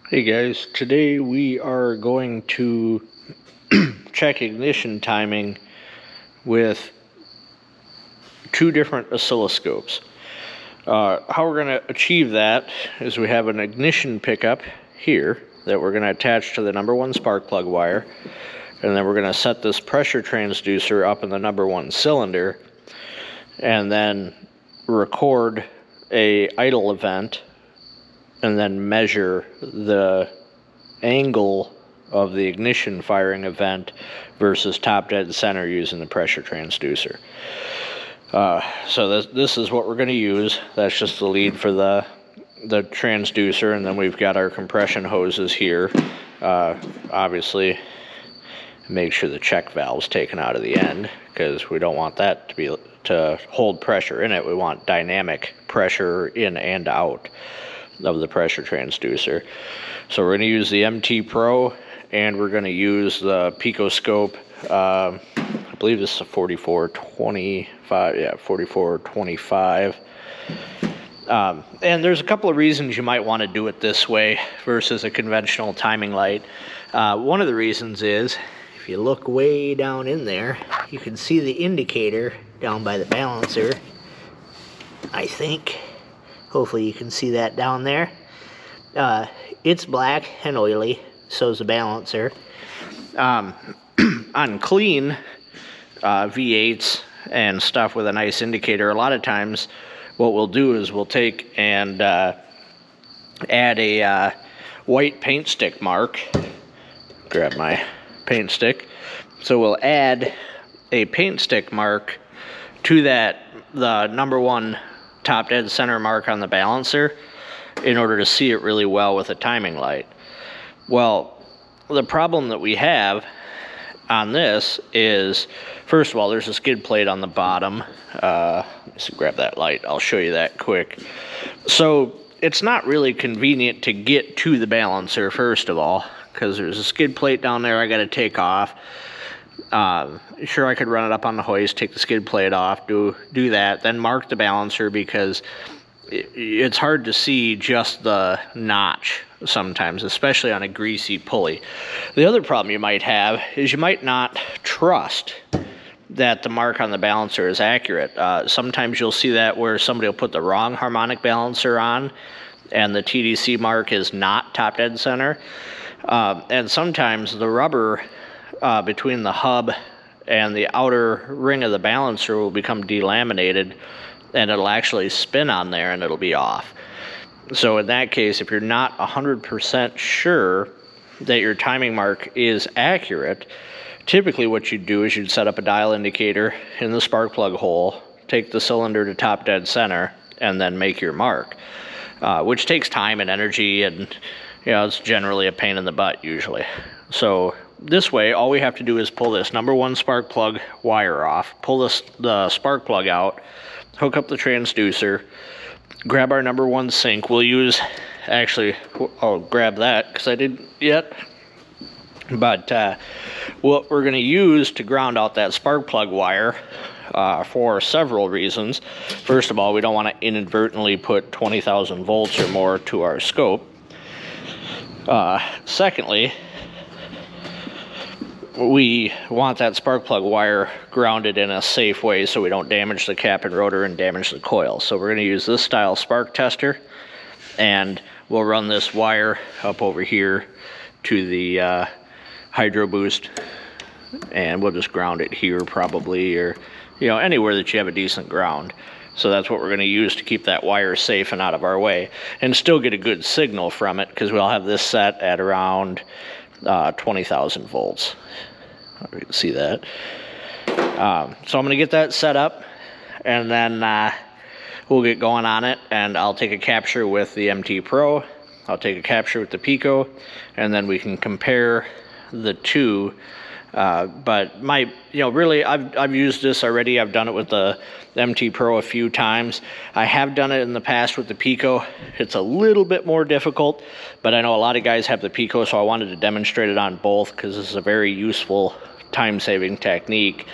Hey guys, today we are going to check ignition timing with two different oscilloscopes. How we're going to achieve that is we have an ignition pickup here that we're going to attach to the number one spark plug wire, and then we're going to set this pressure transducer up in the number one cylinder, and then record a idle event and then measure the angle of the ignition firing event versus top dead center using the pressure transducer. So this is what we're going to use. That's just the lead for the transducer, and then we've got our compression hoses here. Obviously, make sure the check valve's taken out of the end because we don't want that to hold pressure in it. We want dynamic pressure in and out of the pressure transducer. So we're going to use the MT Pro, and we're going to use the Pico scope. I believe this is a 4425. Yeah, 4425. And there's a couple of reasons you might want to do it this way versus a conventional timing light. One of the reasons is, if you look way down in there, you can see the indicator down by the balancer, I think. Hopefully you can see that down there. It's black and oily, so is the balancer. On clean V8s and stuff with a nice indicator, a lot of times what we'll do is we'll take and add a white paint stick mark. Grab my paint stick. So we'll add a paint stick mark to the number one top dead center mark on the balancer in order to see it really well with a timing light. Well, the problem that we have on this is, first of all, there's a skid plate on the bottom. Let's grab that light. I'll show you that quick. So it's not really convenient to get to the balancer, first of all, because there's a skid plate down there I got to take off. Sure, I could run it up on the hoist, take the skid plate off, do that, then mark the balancer, because it's hard to see just the notch sometimes, especially on a greasy pulley. The other problem you might have is you might not trust that the mark on the balancer is accurate. Sometimes you'll see that where somebody will put the wrong harmonic balancer on and the TDC mark is not top dead center. And sometimes the rubber between the hub and the outer ring of the balancer will become delaminated, and it'll actually spin on there and it'll be off. So in that case, if you're not 100% sure that your timing mark is accurate, typically what you'd do is you'd set up a dial indicator in the spark plug hole, take the cylinder to top dead center, and then make your mark, which takes time and energy, and it's generally a pain in the butt usually. So this way, all we have to do is pull this number one spark plug wire off, pull the spark plug out, hook up the transducer, grab our number one sync. We'll use, actually, I'll grab that because I didn't yet. But what we're going to use to ground out that spark plug wire for several reasons. First of all, we don't want to inadvertently put 20,000 volts or more to our scope. Secondly, we want that spark plug wire grounded in a safe way so we don't damage the cap and rotor and damage the coil. So we're going to use this style spark tester, and we'll run this wire up over here to the hydro boost, and we'll just ground it here probably, or anywhere that you have a decent ground. So that's what we're going to use to keep that wire safe and out of our way, and still get a good signal from it, because we'll have this set at around 20,000 volts. You can see that. So I'm going to get that set up, and then we'll get going on it, and I'll take a capture with the MT Pro, I'll take a capture with the Pico, and then we can compare the two. But really, I've used this already. I've done it with the MT Pro a few times. I have done it in the past with the Pico. It's a little bit more difficult, but I know a lot of guys have the Pico, so I wanted to demonstrate it on both, because this is a very useful time-saving technique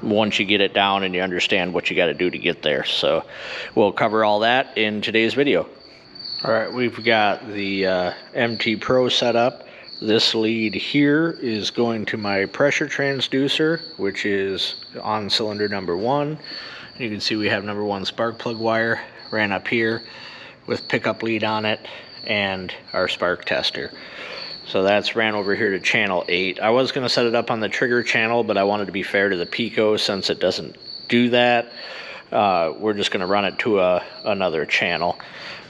once you get it down and you understand what you got to do to get there. So we'll cover all that in today's video. All right, we've got the MT Pro set up. This lead here is going to my pressure transducer, which is on cylinder number 1. You can see we have number 1 spark plug wire ran up here with pickup lead on it and our spark tester. So that's ran over here to channel 8. I was going to set it up on the trigger channel, but I wanted to be fair to the Pico since it doesn't do that. We're just going to run it to another channel.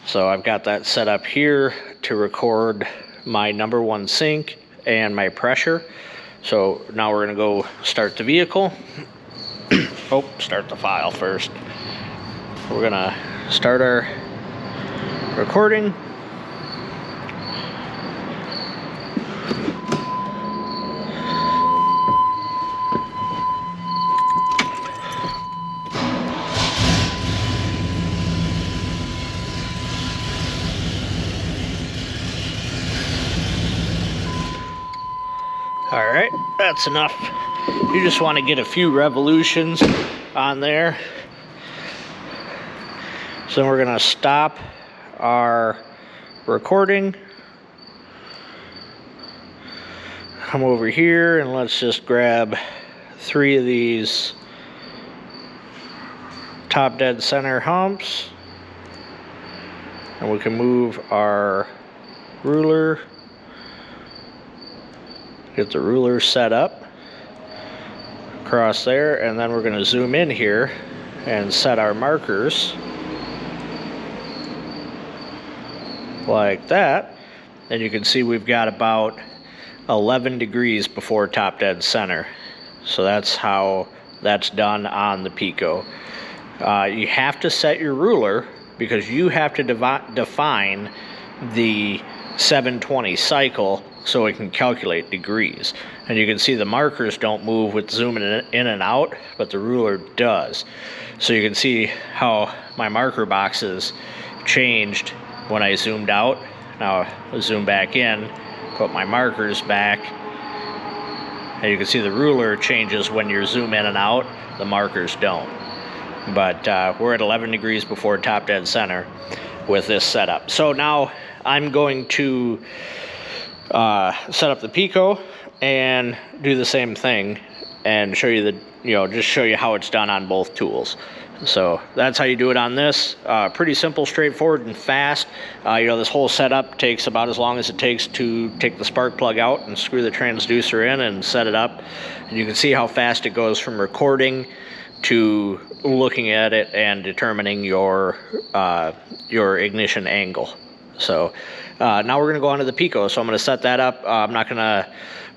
So I've got that set up here to record my number 1 sync and my pressure. So now we're going to go start the vehicle. Oh, start the file first. We're going to start our recording. All right, that's enough. You just want to get a few revolutions on there. So we're going to stop our recording. Come over here and let's just grab 3 of these top dead center humps. And we can move our ruler. Get the ruler set up across there, and then we're going to zoom in here and set our markers like that. And you can see we've got about 11 degrees before top dead center. So that's how that's done on the Pico. You have to set your ruler because you have to define the 720 cycle so it can calculate degrees. And you can see the markers don't move with zooming in and out, but the ruler does. So you can see how my marker boxes changed when I zoomed out. Now I'll zoom back in, put my markers back, and you can see the ruler changes when you zoom in and out. The markers don't. But we're at 11 degrees before top dead center with this setup. So now I'm going to set up the Pico and do the same thing and show you just show you how it's done on both tools. So that's how you do it on this. Pretty simple, straightforward, and fast. This whole setup takes about as long as it takes to take the spark plug out and screw the transducer in and set it up. And you can see how fast it goes from recording to looking at it and determining your ignition angle. So now we're going to go on to the Pico. So I'm going to set that up. I'm not going to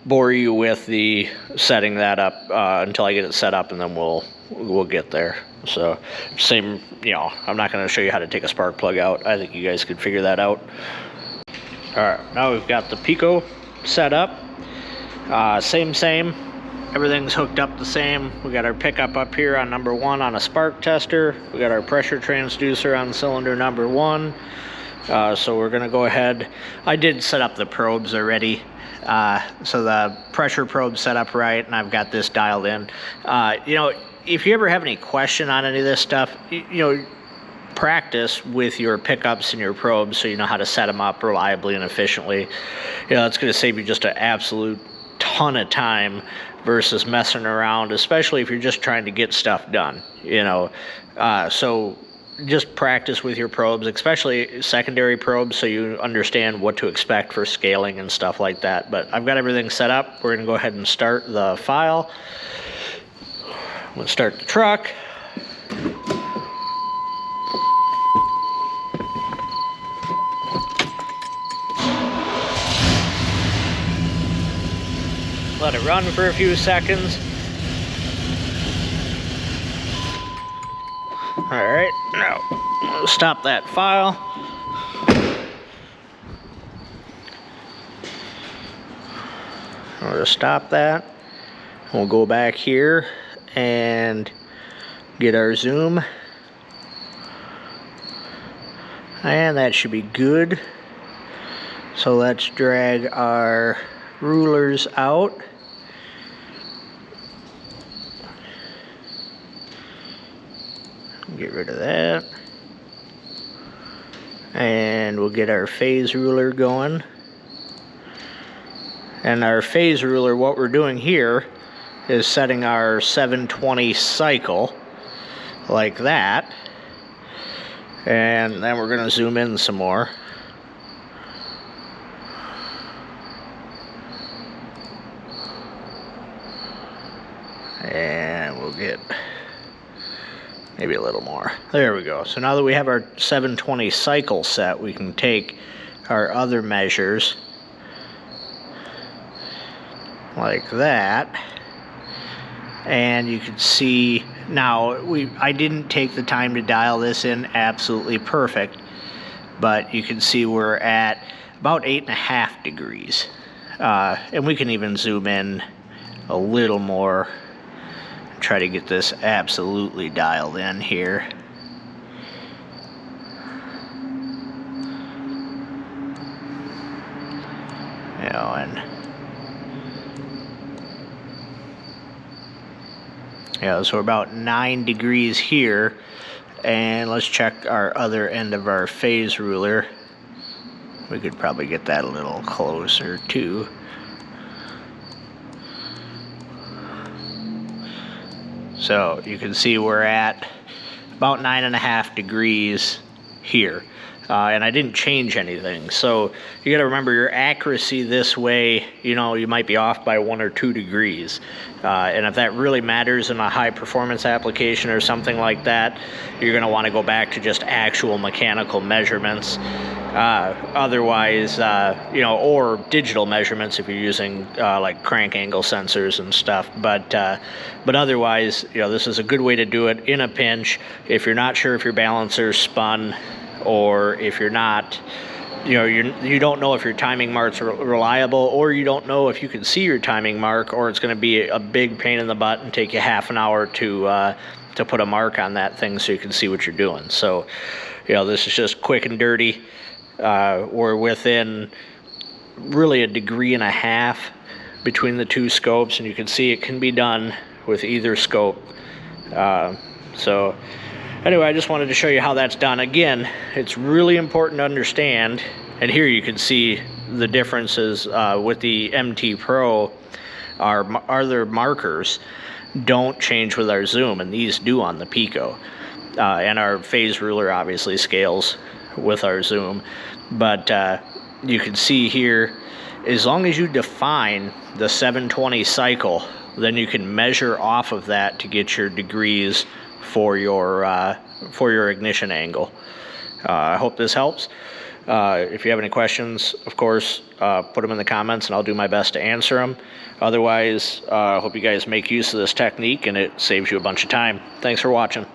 bore you with the setting that up until I get it set up, and then we'll get there. So same, I'm not going to show you how to take a spark plug out. I think you guys could figure that out. All right, now we've got the Pico set up. Same. Everything's hooked up the same. We got our pickup up here on number 1 on a spark tester. We got our pressure transducer on cylinder number 1. So we're going to go ahead. I did set up the probes already. So the pressure probe set up right, and I've got this dialed in. If you ever have any question on any of this stuff, practice with your pickups and your probes so you know how to set them up reliably and efficiently. It's going to save you just an absolute ton of time versus messing around, especially if you're just trying to get stuff done. So just practice with your probes, especially secondary probes, so you understand what to expect for scaling and stuff like that. But I've got everything set up. We're going to go ahead and start the file. I'm going to start the truck. Let it run for a few seconds. Alright, now we'll stop that file. We'll just stop that. We'll go back here and get our zoom. And that should be good. So let's drag our rulers out. Get rid of that. And we'll get our phase ruler going. And our phase ruler, what we're doing here is setting our 720 cycle like that. And then we're going to zoom in some more. And we'll get maybe a little more. There we go. So now that we have our 720 cycle set, we can take our other measures like that. And you can see now I didn't take the time to dial this in absolutely perfect, but you can see we're at about 8.5 degrees. And we can even zoom in a little more. Try to get this absolutely dialed in here. You know, and yeah, so we're about 9 degrees here, and let's check our other end of our phase ruler. We could probably get that a little closer too. So you can see we're at about 9.5 degrees here. And I didn't change anything. So you got to remember your accuracy this way, you know, you might be off by 1 or 2 degrees. And if that really matters in a high performance application or something like that, you're going to want to go back to just actual mechanical measurements. Otherwise, you know, or digital measurements if you're using like crank angle sensors and stuff. But otherwise, you know, this is a good way to do it in a pinch. If you're not sure if your balancer's spun, or if you're not, you know, you don't know if your timing mark's reliable, or you don't know if you can see your timing mark, or it's going to be a big pain in the butt and take you half an hour to put a mark on that thing so you can see what you're doing. So, you know, this is just quick and dirty. We're within really 1.5 degrees between the two scopes, and you can see it can be done with either scope. So anyway, I just wanted to show you how that's done. Again, it's really important to understand, and here you can see the differences with the MT Pro. Our other markers don't change with our zoom, and these do on the Pico. And our phase ruler obviously scales with our zoom. But you can see here, as long as you define the 720 cycle, then you can measure off of that to get your degrees for your ignition angle. I hope this helps. If you have any questions, of course, put them in the comments and I'll do my best to answer them. Otherwise, I hope you guys make use of this technique and it saves you a bunch of time. Thanks for watching.